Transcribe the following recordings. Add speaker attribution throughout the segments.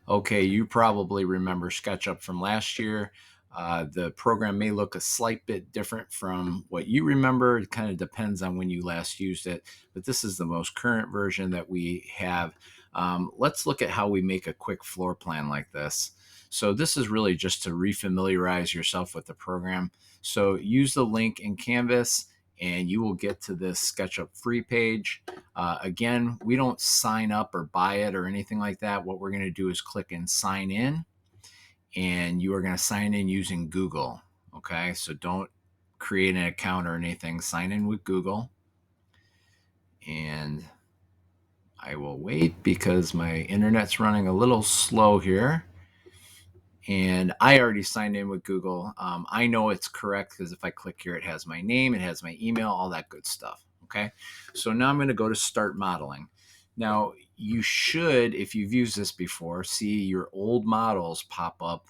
Speaker 1: Okay, you probably remember SketchUp from last year. The program may look a slight bit different from what you remember. It kind of depends on when you last used it, but this is the most current version that we have. Let's look at how we make a quick floor plan like this. So this is really just to refamiliarize yourself with the program. So use the link in Canvas and you will get to this SketchUp free page. Again, we don't sign up or buy it or anything like that. What we're going to do is click and sign in, and you are going to sign in using Google. Okay, so don't create an account or anything. Sign in with Google, and I will wait because my internet's running a little slow here. And I already signed in with Google. I know it's correct because if I click here, it has my name, it has my email, all that good stuff. Okay, so now I'm going to go to start modeling. Now, you should, if you've used this before, see your old models pop up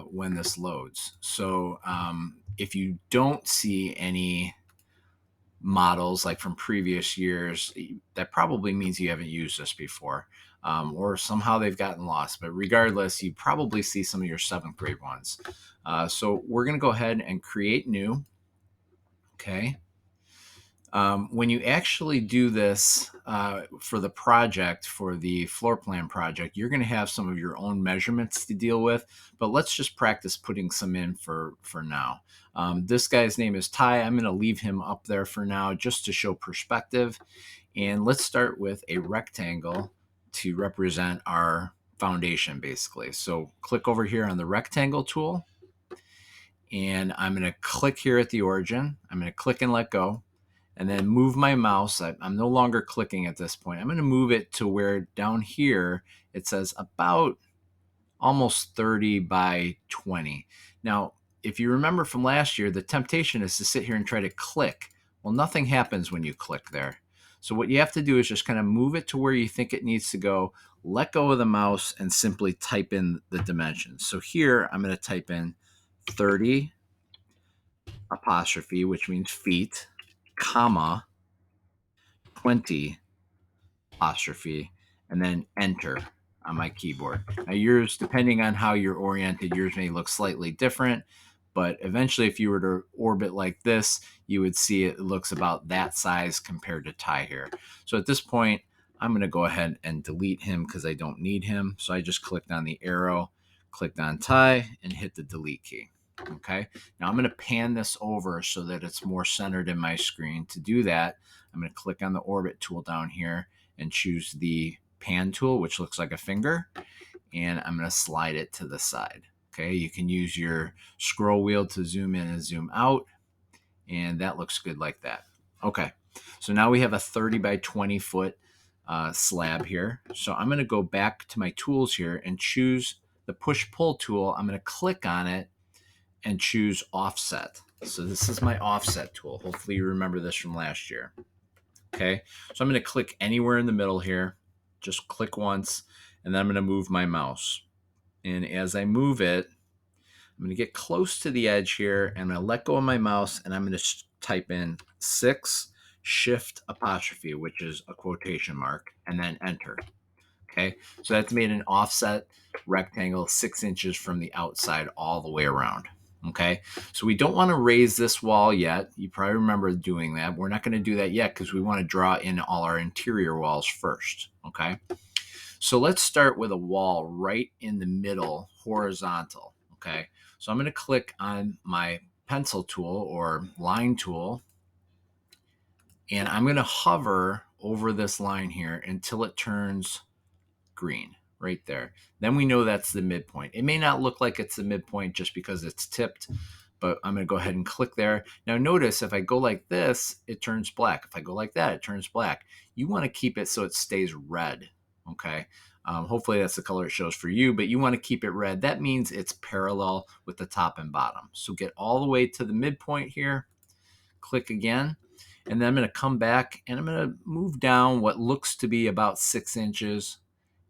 Speaker 1: when this loads. So if you don't see any models like from previous years, that probably means you haven't used this before, or somehow they've gotten lost. But regardless, you probably see some of your seventh grade ones. So we're going to go ahead and create new. Okay. When you actually do this for the project, for the floor plan project, you're going to have some of your own measurements to deal with, but let's just practice putting some in for now. This guy's name is Ty. I'm going to leave him up there for now just to show perspective. And let's start with a rectangle to represent our foundation, basically. So click over here on the rectangle tool, and I'm going to click here at the origin. I'm going to click and let go, and then move my mouse. I'm no longer clicking at this point. I'm going to move it to where down here it says about almost 30 by 20. Now, if you remember from last year, the temptation is to sit here and try to click. Well, nothing happens when you click there. So what you have to do is just kind of move it to where you think it needs to go, let go of the mouse, and simply type in the dimensions. So here I'm going to type in 30 apostrophe, which means feet, comma, 20 apostrophe, and then enter on my keyboard. Now yours, depending on how you're oriented, yours may look slightly different, but eventually if you were to orbit like this, you would see it looks about that size compared to Ty here. So at this point, I'm going to go ahead and delete him because I don't need him. So I just clicked on the arrow, clicked on Ty, and hit the delete key. Okay, now I'm going to pan this over so that it's more centered in my screen. To do that, I'm going to click on the orbit tool down here and choose the pan tool, which looks like a finger, and I'm going to slide it to the side. Okay, you can use your scroll wheel to zoom in and zoom out, and that looks good like that. Okay, so now we have a 30 by 20 foot slab here. So I'm going to go back to my tools here and choose the push-pull tool. I'm going to click on it and choose offset. So this is my offset tool. Hopefully you remember this from last year. Okay, so I'm going to click anywhere in the middle here. Just click once, and then I'm going to move my mouse. And as I move it, I'm going to get close to the edge here, and I'm going to let go of my mouse, and I'm going to type in 6 shift apostrophe, which is a quotation mark, and then enter. Okay, so that's made an offset rectangle 6 inches from the outside all the way around. Okay, so we don't want to raise this wall yet. You probably remember doing that. We're not going to do that yet because we want to draw in all our interior walls first. Okay, so let's start with a wall right in the middle, horizontal. Okay, so I'm going to click on my pencil tool or line tool, and I'm going to hover over this line here until it turns green right there. Then we know that's the midpoint. It may not look like it's the midpoint just because it's tipped, but I'm going to go ahead and click there. Now notice if I go like this, it turns black. If I go like that, it turns black. You want to keep it so it stays red, okay? Hopefully that's the color it shows for you, but you want to keep it red. That means it's parallel with the top and bottom. So get all the way to the midpoint here, click again, and then I'm going to come back and I'm going to move down what looks to be about 6 inches.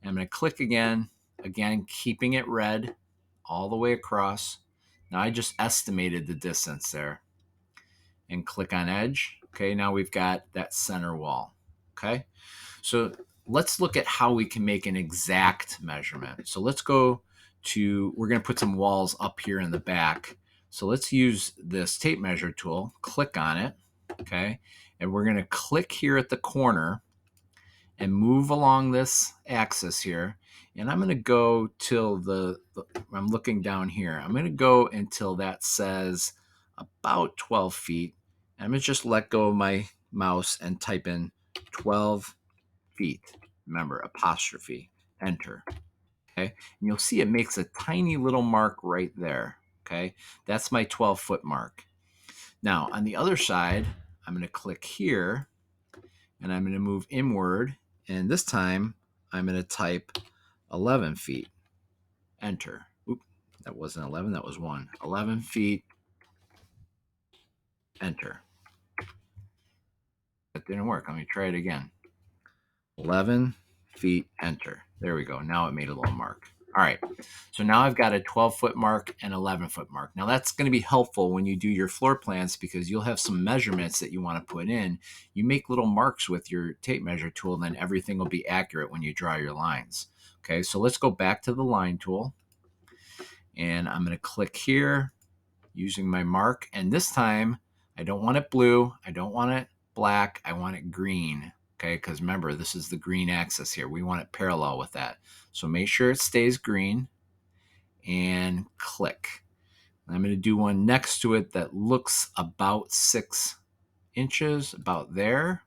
Speaker 1: I'm going to click again, keeping it red all the way across. Now I just estimated the distance there and click on edge. Okay, now we've got that center wall. Okay, so let's look at how we can make an exact measurement. So let's go to, we're going to put some walls up here in the back. So let's use this tape measure tool, click on it, okay? And we're going to click here at the corner and move along this axis here. And I'm going to go till I'm looking down here. I'm going to go until that says about 12 feet. I'm going to just let go of my mouse and type in 12 feet. Remember, apostrophe, enter. Okay. And you'll see it makes a tiny little mark right there. Okay. That's my 12-foot mark. Now, on the other side, I'm going to click here and I'm going to move inward. And this time, I'm going to type 11 feet, enter. Oop, that wasn't 11, that was 1. 11 feet, enter. That didn't work. Let me try it again. 11 feet, enter. There we go. Now it made a little mark. All right. So now I've got a 12-foot mark and 11-foot mark. Now that's going to be helpful when you do your floor plans because you'll have some measurements that you want to put in. You make little marks with your tape measure tool, then everything will be accurate when you draw your lines. Okay, so let's go back to the line tool. And I'm going to click here using my mark. And this time, I don't want it blue. I don't want it black. I want it green. Okay, because remember, this is the green axis here. We want it parallel with that. So make sure it stays green and click. I'm going to do one next to it that looks about 6 inches, about there.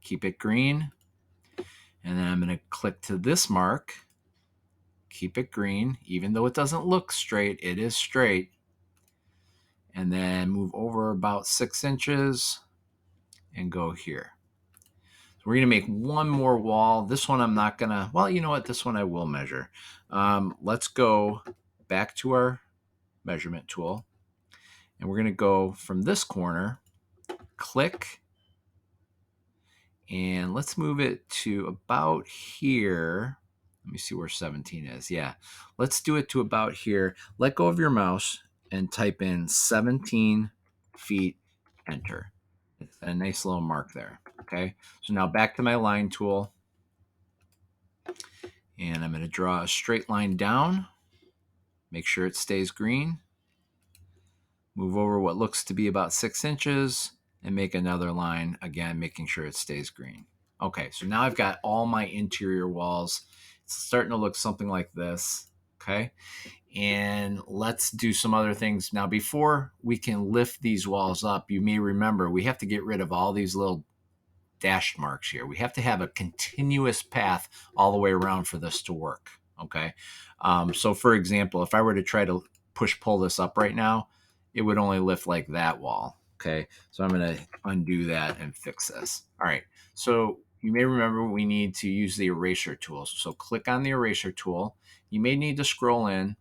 Speaker 1: Keep it green. And then I'm going to click to this mark. Keep it green. Even though it doesn't look straight, it is straight. And then move over about 6 inches and go here. So we're going to make one more wall. This one I'm not going to, well, you know what? This one I will measure. Let's go back to our measurement tool. And we're going to go from this corner, click, and let's move it to about here. Let me see where 17 is. Yeah, let's do it to about here. Let go of your mouse and type in 17 feet, enter. It's a nice little mark there. Okay, so now back to my line tool. And I'm going to draw a straight line down. Make sure it stays green. Move over what looks to be about 6 inches and make another line, again, making sure it stays green. Okay, so now I've got all my interior walls. It's starting to look something like this, okay? And let's do some other things. Now, before we can lift these walls up, you may remember we have to get rid of all these little dashed marks here. We have to have a continuous path all the way around for this to work, okay? So for example, if I were to try to pull this up right now, it would only lift like that wall, okay? So I'm going to undo that and fix this. All right, so you may remember we need to use the eraser tool. So click on the eraser tool. You may need to scroll in,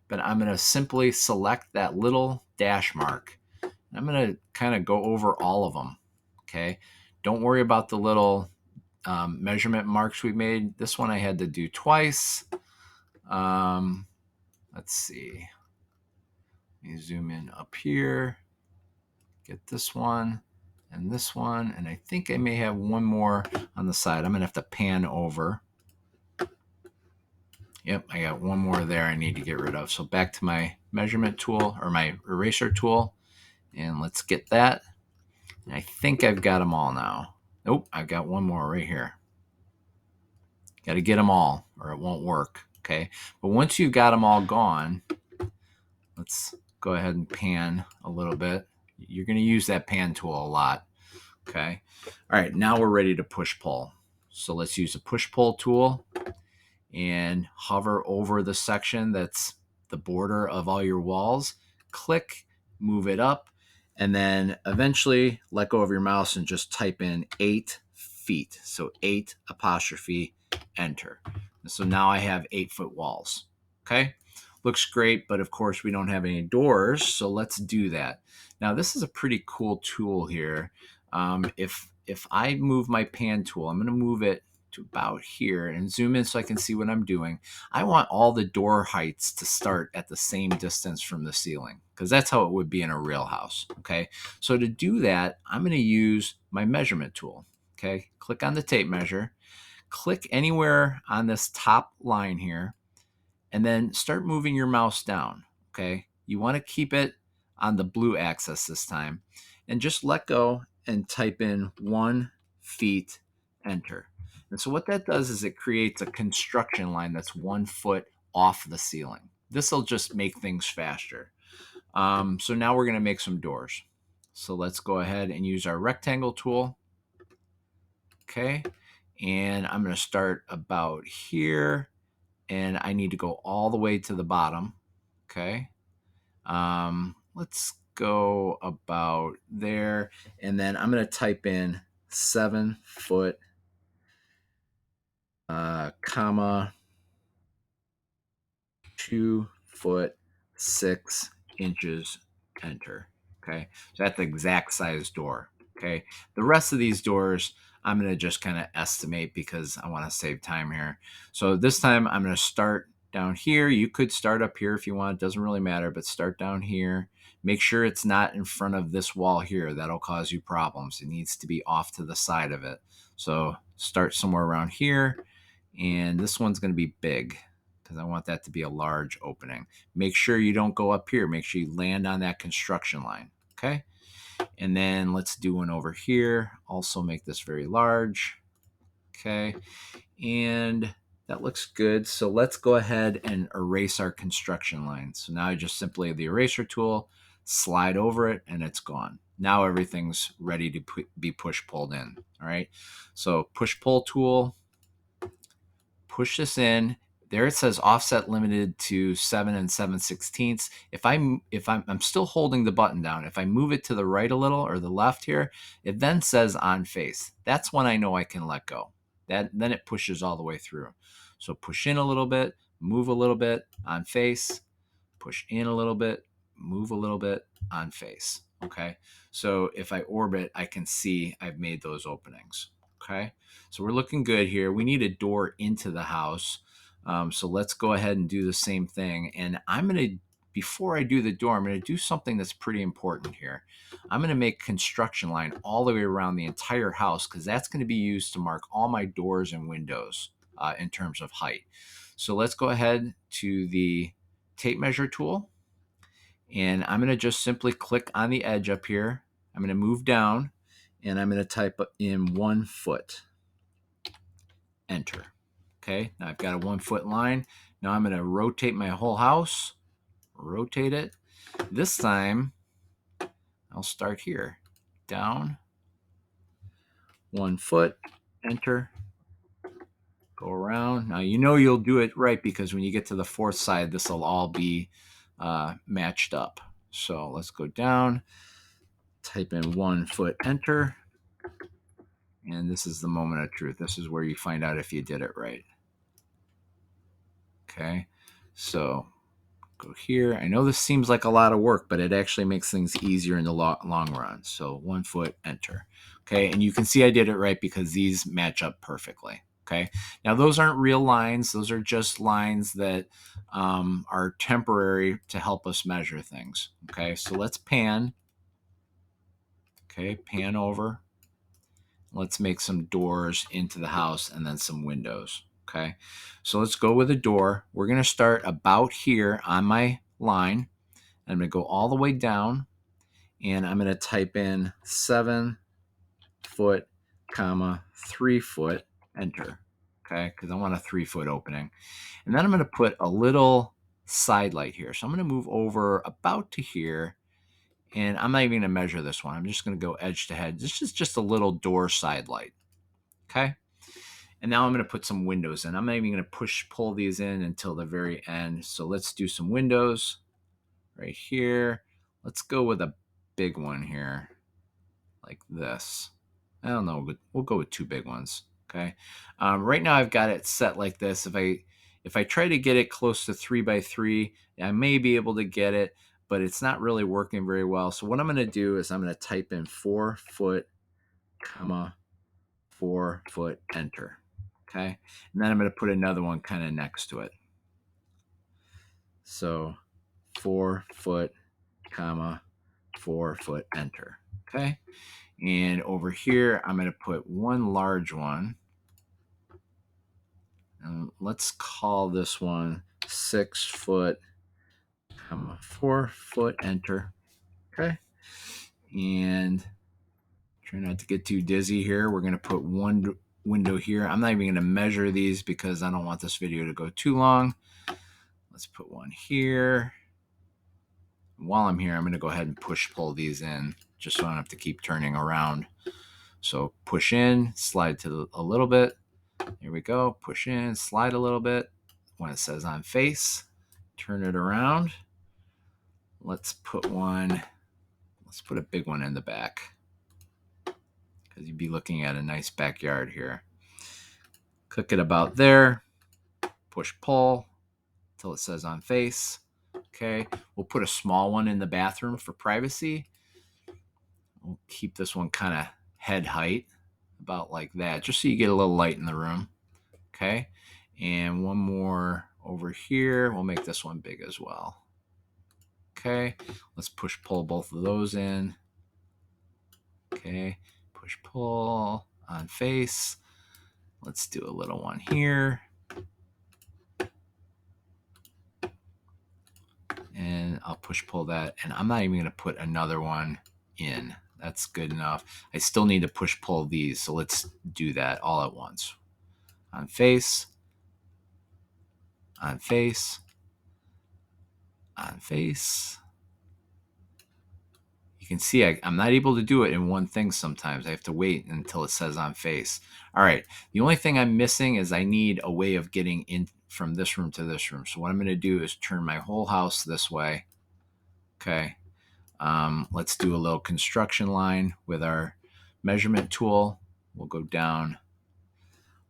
Speaker 1: but I'm going to simply select that little dash mark. I'm going to kind of go over all of them, okay? Don't worry about the little measurement marks we made. This one I had to do twice. Let's see. Let me zoom in up here. Get this one and this one. And I think I may have one more on the side. I'm going to have to pan over. Yep, I got one more there I need to get rid of. So back to my measurement tool or my eraser tool. And let's get that. And I think I've got them all now. Nope, I've got one more right here. Got to get them all or it won't work, okay? But once you've got them all gone, let's go ahead and pan a little bit. You're going to use that pan tool a lot, okay? All right, now we're ready to push-pull. So let's use the push-pull tool and hover over the section that's the border of all your walls. Click, move it up, and then eventually let go of your mouse and just type in 8 feet. So 8 apostrophe, enter. And so now I have 8-foot walls. Okay, looks great, but of course we don't have any doors, so let's do that. Now this is a pretty cool tool here. If I move my pan tool, I'm going to move it to about here and zoom in so I can see what I'm doing. I want all the door heights to start at the same distance from the ceiling because that's how it would be in a real house. Okay, so to do that, I'm going to use my measurement tool. Okay, click on the tape measure, click anywhere on this top line here, and then start moving your mouse down. Okay. You want to keep it on the blue axis this time, and just let go and type in 1 feet, enter. And so what that does is it creates a construction line that's 1 foot off the ceiling. This will just make things faster. So now we're going to make some doors. So let's go ahead and use our rectangle tool. Okay. And I'm going to start about here, and I need to go all the way to the bottom. Okay. Let's go about there. And then I'm going to type in 7 foot, comma, 2 foot, 6 inches, enter. Okay. So that's the exact size door. Okay. The rest of these doors, I'm going to just kind of estimate because I want to save time here. So this time I'm going to start down here. You could start up here if you want. It doesn't really matter, but start down here. Make sure it's not in front of this wall here. That'll cause you problems. It needs to be off to the side of it. So start somewhere around here. And this one's going to be big because I want that to be a large opening. Make sure you don't go up here. Make sure you land on that construction line. Okay. And then let's do one over here. Also make this very large. Okay. And that looks good. So let's go ahead and erase our construction line. So now I just simply have the eraser tool, slide over it, and it's gone. Now everything's ready to be push pulled in. All right. So push pull tool, push this in. There it says offset limited to 7 7/16. I'm still holding the button down. If I move it to the right a little or the left here, it then says on face. That's when I know I can let go. Then it pushes all the way through. So push in a little bit, move a little bit, on face, push in a little bit, move a little bit, on face. Okay. So if I orbit, I can see I've made those openings. Okay. So we're looking good here. We need a door into the house. So let's go ahead and do the same thing. And before I do the door, I'm going to do something that's pretty important here. I'm going to make construction line all the way around the entire house because that's going to be used to mark all my doors and windows in terms of height. So let's go ahead to the tape measure tool. And I'm going to just simply click on the edge up here. I'm going to move down and I'm going to type in 1 foot, enter. Okay, now I've got a 1 foot line. Now I'm going to rotate my whole house, rotate it. This time I'll start here, down, 1 foot, enter, go around. Now you know you'll do it right because when you get to the fourth side, this will all be matched up. So let's go down, type in 1 foot, enter. And this is the moment of truth. This is where you find out if you did it right. Okay, so go here. I know this seems like a lot of work, but it actually makes things easier in the long run. So 1 foot, enter. Okay, and you can see I did it right because these match up perfectly. Okay, now those aren't real lines. Those are just lines that are temporary to help us measure things. Okay, so let's pan. Okay, pan over. Let's make some doors into the house and then some windows. Okay, so let's go with a door. We're going to start about here on my line. I'm going to go all the way down and I'm going to type in 7 foot, comma, 3 foot, enter. Okay, because I want a 3 foot opening. And then I'm going to put a little side light here. So I'm going to move over about to here. And I'm not even going to measure this one. I'm just going to go edge to head. This is just a little door side light. Okay. And now I'm going to put some windows in. I'm not even going to pull these in until the very end. So let's do some windows right here. Let's go with a big one here, like this. I don't know. We'll go with 2 big ones. Okay. Right now I've got it set like this. If I try to get it close to 3 by 3, I may be able to get it, but it's not really working very well. So what I'm going to do is I'm going to type in 4 foot, comma, 4 foot, enter. Okay. And then I'm going to put another one kind of next to it. So 4 foot, comma, 4 foot, enter. Okay. And over here, I'm going to put one large one. And let's call this one 6 foot, 4 foot, enter. Okay. And try not to get too dizzy here. We're going to put one window here. I'm not even going to measure these because I don't want this video to go too long. Let's put one here. While I'm here, I'm going to go ahead and push pull these in just so I don't have to keep turning around. So push in, slide to a little bit. Here we go. Push in, slide a little bit. When it says on face, turn it around. Let's put a big one in the back because you'd be looking at a nice backyard here. Click it about there. Push pull till it says on face. Okay. We'll put a small one in the bathroom for privacy. We'll keep this one kind of head height, about like that, just so you get a little light in the room. Okay. And one more over here. We'll make this one big as well. Okay. Let's push pull both of those in. Okay. Push pull on face. Let's do a little one here. And I'll push pull that. And I'm not even going to put another one in. That's good enough. I still need to push pull these. So let's do that all at once. On face. On face. On face. You can see I'm not able to do it in one thing sometimes. I have to wait until it says on face. All right. The only thing I'm missing is I need a way of getting in from this room to this room. So what I'm going to do is turn my whole house this way. Okay. Let's do a little construction line with our measurement tool. We'll go down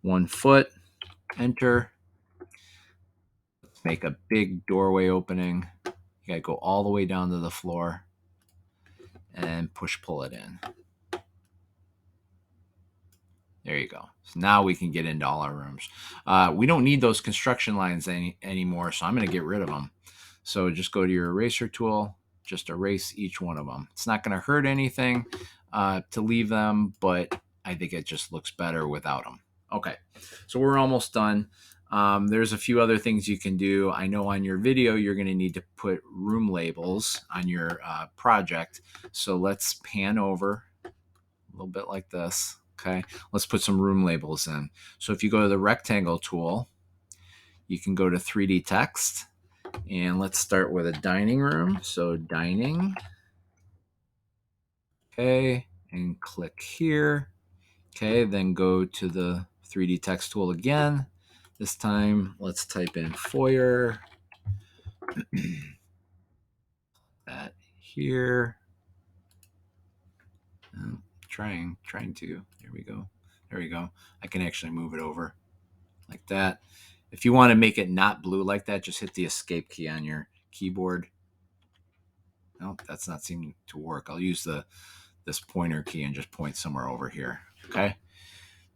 Speaker 1: 1 foot, enter. Let's make a big doorway opening. You got to go all the way down to the floor and push pull it in. There you go. So now we can get into all our rooms. We don't need those construction lines anymore, so I'm going to get rid of them. So just go to your eraser tool, just erase each one of them. It's not going to hurt anything to leave them, but I think it just looks better without them. Okay, so we're almost done. There's a few other things you can do. I know on your video, you're going to need to put room labels on your project. So let's pan over a little bit like this. Okay, let's put some room labels in. So if you go to the rectangle tool, you can go to 3D text, and let's start with a dining room. So dining. Okay, and click here. Okay, then go to the 3D text tool again. This time, let's type in foyer. That here. Trying to. There we go. There we go. I can actually move it over like that. If you want to make it not blue like that, just hit the escape key on your keyboard. No, that's not seeming to work. I'll use this pointer key and just point somewhere over here. Okay.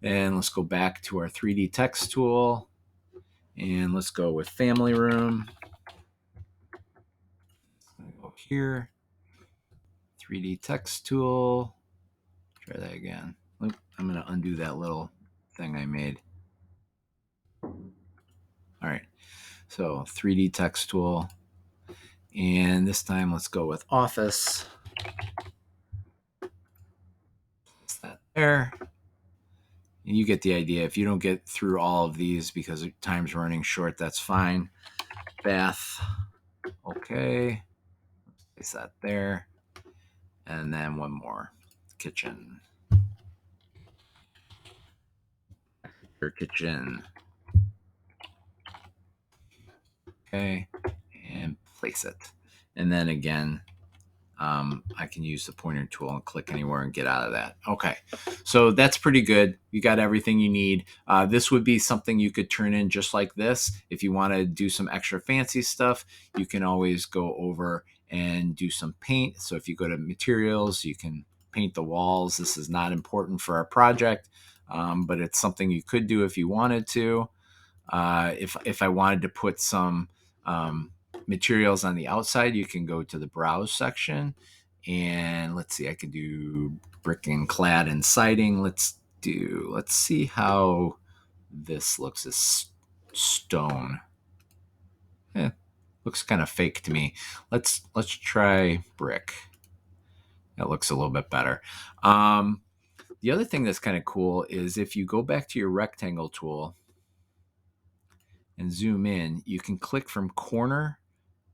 Speaker 1: And let's go back to our 3D text tool. And let's go with family room. Go here. 3D text tool. Try that again. Oop, I'm going to undo that little thing I made. All right. So 3D text tool. And this time let's go with office. Place that there. And you get the idea. If you don't get through all of these because time's running short, that's fine. Bath. Okay. Place that there. And then one more. Kitchen. Your kitchen. Okay. And place it. And then again, I can use the pointer tool and click anywhere and get out of that. Okay, so that's pretty good. You got everything you need. This would be something you could turn in just like this. If you want to do some extra fancy stuff, you can always go over and do some paint. So if you go to materials, you can paint the walls. This is not important for our project, but it's something you could do if you wanted to. If I wanted to put some materials on the outside, you can go to the browse section, and let's see, I could do brick and clad and siding. Let's see how this looks. This stone. Looks kind of fake to me. Let's try brick. That looks a little bit better. The other thing that's kind of cool is if you go back to your rectangle tool and zoom in, you can click from corner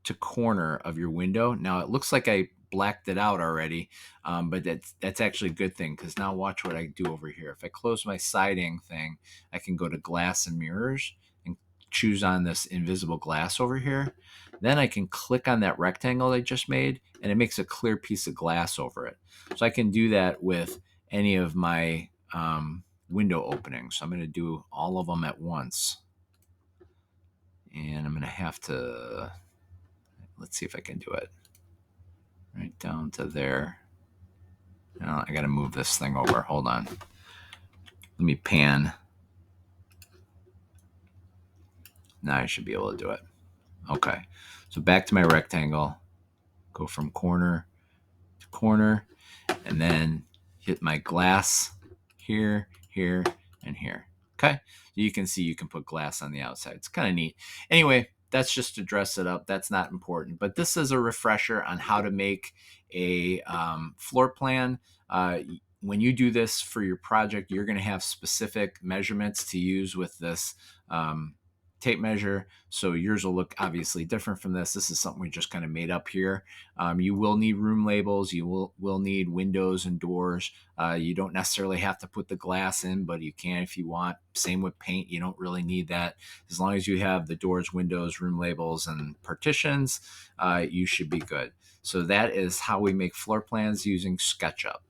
Speaker 1: to corner of your window. Now it looks like I blacked it out already, but that's actually a good thing, because now watch what I do over here. If I close my siding thing, I can go to glass and mirrors and choose on this invisible glass over here. Then I can click on that rectangle I just made, and it makes a clear piece of glass over it. So I can do that with any of my window openings. So I'm going to do all of them at once. And I'm going to have to, let's see if I can do it. Right down to there. Now I got to move this thing over. Hold on. Let me pan. Now I should be able to do it. Okay. So back to my rectangle. Go from corner to corner. And then hit my glass here, here, and here. Okay. You can see you can put glass on the outside. It's kind of neat. Anyway, that's just to dress it up. That's not important. But this is a refresher on how to make a floor plan. When you do this for your project, you're going to have specific measurements to use with this tape measure. So yours will look obviously different from this. This is something we just kind of made up here. You will need room labels. You will need windows and doors. You don't necessarily have to put the glass in, but you can if you want. Same with paint. You don't really need that. As long as you have the doors, windows, room labels, and partitions, you should be good. So that is how we make floor plans using SketchUp.